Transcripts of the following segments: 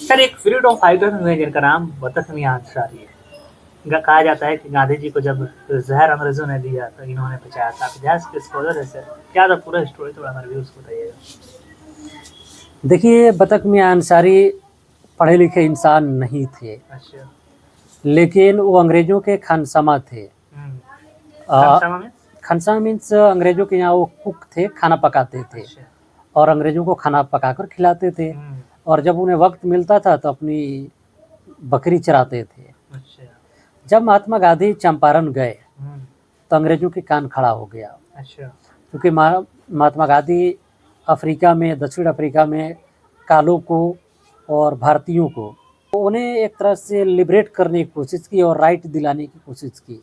Sir एक freedom fighter हुए जिनका नाम बतख मियां अंसारी है। कहा जाता है कि गांधी जी को जब जहर अंग्रेजों ने दिया तो इन्होंने बचाया था। इतिहास के स्कॉलर है सर, क्या था पूरा स्टोरी, थोड़ा हमारे व्यूअर्स को बताइएगा। देखिए, बतख मियां अंसारी पढ़े लिखे इंसान नहीं थे, अच्छा। लेकिन वो अंग्रेजों के खानसामा थे। खानसामा में? खानसामा मीन्स अंग्रेजों के यहाँ वो कुक थे, खाना पकाते थे अच्छा। और अंग्रेजों को खाना पकाकर खिलाते थे। और जब उन्हें वक्त मिलता था तो अपनी बकरी चराते थे। अच्छा। जब महात्मा गांधी चंपारण गए तो अंग्रेजों के कान खड़ा हो गया। अच्छा। क्योंकि महात्मा गांधी अफ्रीका में, दक्षिण अफ्रीका में कालों को और भारतीयों को उन्हें एक तरह से लिबरेट करने की कोशिश की और राइट दिलाने की कोशिश की।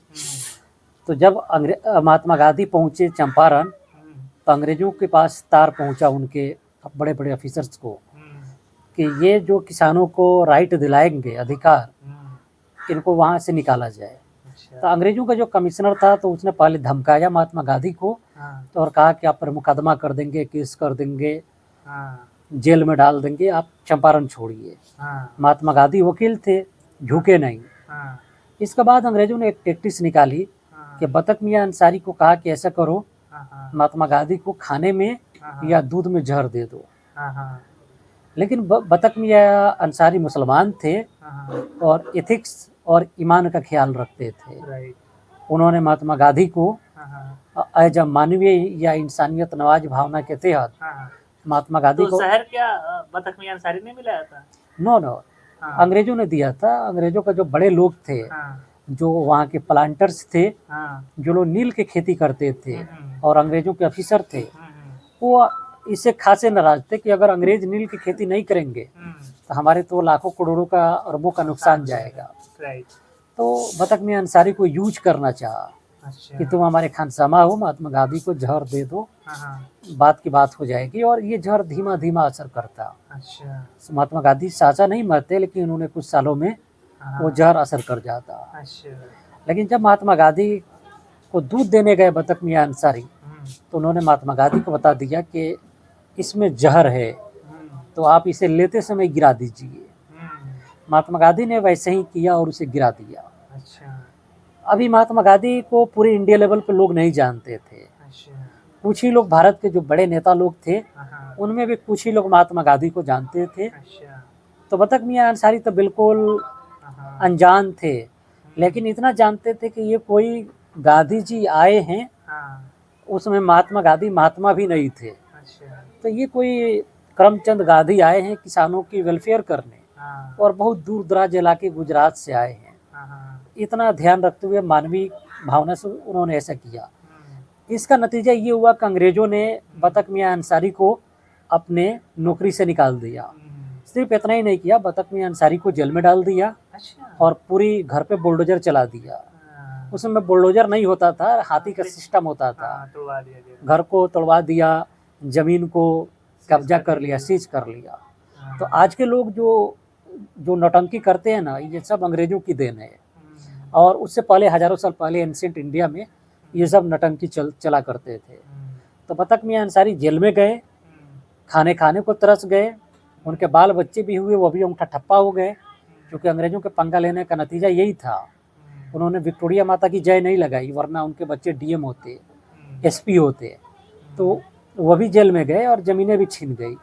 तो जब महात्मा गांधी पहुंचे चंपारण तो अंग्रेजों के पास तार पहुंचा उनके बड़े बड़े ऑफिसर्स को कि ये जो किसानों को राइट दिलाएंगे, अधिकार, इनको वहां से निकाला जाए। तो अंग्रेजों का जो कमिश्नर था तो उसने पहले धमकाया महात्मा गांधी को तो और कहा कि आप पर मुकदमा कर देंगे, केस कर देंगे, जेल में डाल देंगे, आप चंपारण छोड़िए। महात्मा गांधी वकील थे, झुके नहीं। इसके बाद अंग्रेजों ने एक टैक्टिस निकाली कि बतख मियां अंसारी को कहा कि ऐसा करो, महात्मा गांधी को खाने में या दूध में जहर दे दो। लेकिन बतख मियां अंसारी मुसलमान थे और एथिक्स और ईमान का ख्याल रखते थे। उन्होंने महात्मा गांधी को एज अ मानवीय या इंसानियत नवाज भावना के तहत महात्मा गांधी को शहर क्या बतख मियां अंसारी ने मिलाया था? नो, अंग्रेजों ने दिया था। अंग्रेजों का जो बड़े लोग थे, जो वहाँ के प्लांटर्स थे, जो लोग नील की खेती करते थे और अंग्रेजों के ऑफिसर थे, वो इससे खासे नाराज थे कि अगर अंग्रेज नील की खेती नहीं करेंगे तो हमारे तो लाखों करोड़ों का, अरबों का नुकसान जाएगा। तो बतख मियां अंसारी को यूज करना चाहा कि तुम हमारे खानसामा हो, महात्मा गांधी को जहर दे दो, बात की बात हो जाएगी। और ये जहर धीमा धीमा असर करता। महात्मा गांधी साचा नहीं मरते, लेकिन उन्होंने कुछ सालों में वो जहर असर कर जाता। लेकिन जब महात्मा गांधी को दूध देने गए बतख मियां अंसारी तो उन्होंने महात्मा गांधी को बता दिया कि इसमें जहर है, तो आप इसे लेते समय गिरा दीजिए। महात्मा गांधी ने वैसे ही किया और उसे गिरा दिया। अभी महात्मा गांधी को पूरे इंडिया लेवल पे लोग नहीं जानते थे। कुछ ही लोग, भारत के जो बड़े नेता लोग थे उनमें भी कुछ ही लोग महात्मा गांधी को जानते थे। तो बतख मियां अंसारी तो बिल्कुल अनजान थे, लेकिन इतना जानते थे कि ये कोई गांधी जी आए हैं। उसमें महात्मा गांधी महात्मा भी नहीं थे। तो ये कोई करमचंद गांधी आए हैं किसानों की वेलफेयर करने, और बहुत दूर दराज इलाके गुजरात से आए हैं। इतना ध्यान रखते हुए मानवीय भावना से उन्होंने ऐसा किया। इसका नतीजा ये हुआ कि अंग्रेजों ने बतख मियां अंसारी को अपने नौकरी से निकाल दिया। सिर्फ इतना ही नहीं किया, बतख मियां अंसारी को जेल में डाल दिया और पूरी घर पे बुलडोजर चला दिया। उसमें बुलडोजर नहीं होता था, हाथी का सिस्टम होता था। घर को तोड़वा दिया, जमीन को कब्जा कर लिया, सीज कर लिया। तो आज के लोग जो नौटंकी करते हैं ना, ये सब अंग्रेजों की देन है। और उससे पहले हजारों साल पहले एंशिएंट इंडिया में ये सब नौटंकी चला करते थे। तो बतख मियां अंसारी जेल में गए, खाने को तरस गए, उनके बाल बच्चे भी हुए, वो भी अंगूठा ठप्पा हो गए, क्योंकि अंग्रेजों के पंगा लेने का नतीजा यही था। उन्होंने विक्टोरिया माता की जय नहीं लगाई, वरना उनके बच्चे डीएम होते, एसपी होते। तो वह भी जेल में गए और ज़मीनें भी छीन गई।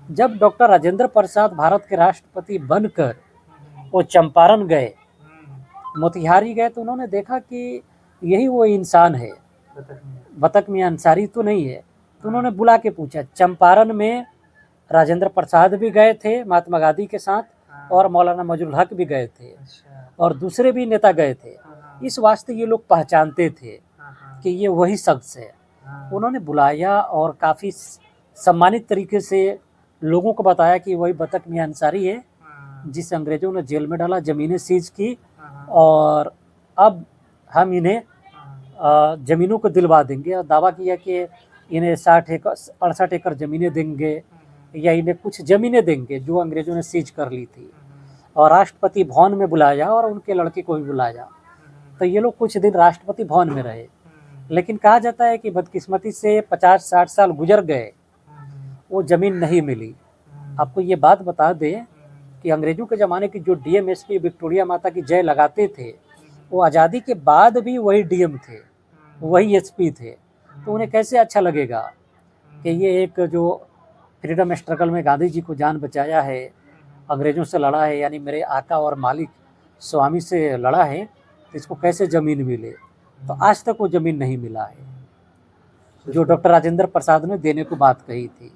जब डॉक्टर राजेंद्र प्रसाद भारत के राष्ट्रपति बनकर वो चंपारण गए, मोतिहारी गए, तो उन्होंने देखा कि यही वो इंसान है, बतख मियां अंसारी तो नहीं है। तो उन्होंने बुला के पूछा। चंपारण में राजेंद्र प्रसाद भी गए थे महात्मा गांधी के साथ, और मौलाना मजरुल हक भी गए थे, और दूसरे भी नेता गए थे। इस वास्ते ये लोग पहचानते थे कि ये वही शख्स है। उन्होंने बुलाया और काफ़ी सम्मानित तरीके से लोगों को बताया कि वही बतख मियां अंसारी है जिसे अंग्रेजों ने जेल में डाला, ज़मीनें सीज की, और अब हम इन्हें ज़मीनों को दिलवा देंगे। और दावा किया कि इन्हें 68 एकड़ ज़मीनें देंगे, या इन्हें कुछ ज़मीनें देंगे जो अंग्रेजों ने सीज कर ली थी। और राष्ट्रपति भवन में बुलाया और उनके लड़के को भी बुलाया। तो ये लोग कुछ दिन राष्ट्रपति भवन में रहे। लेकिन कहा जाता है कि बदकिस्मती से 50-60 साल गुजर गए, वो ज़मीन नहीं मिली। आपको ये बात बता दें कि अंग्रेजों के ज़माने की जो डीएमएसपी विक्टोरिया माता की जय लगाते थे, वो आज़ादी के बाद भी वही डीएम थे, वही एसपी थे। तो उन्हें कैसे अच्छा लगेगा कि ये एक जो फ्रीडम स्ट्रगल में गांधी जी को जान बचाया है, अंग्रेज़ों से लड़ा है, यानी मेरे आका और मालिक स्वामी से लड़ा है, तो इसको कैसे ज़मीन मिले। तो आज तक वो ज़मीन नहीं मिला है जो डॉक्टर राजेंद्र प्रसाद ने देने को बात कही थी।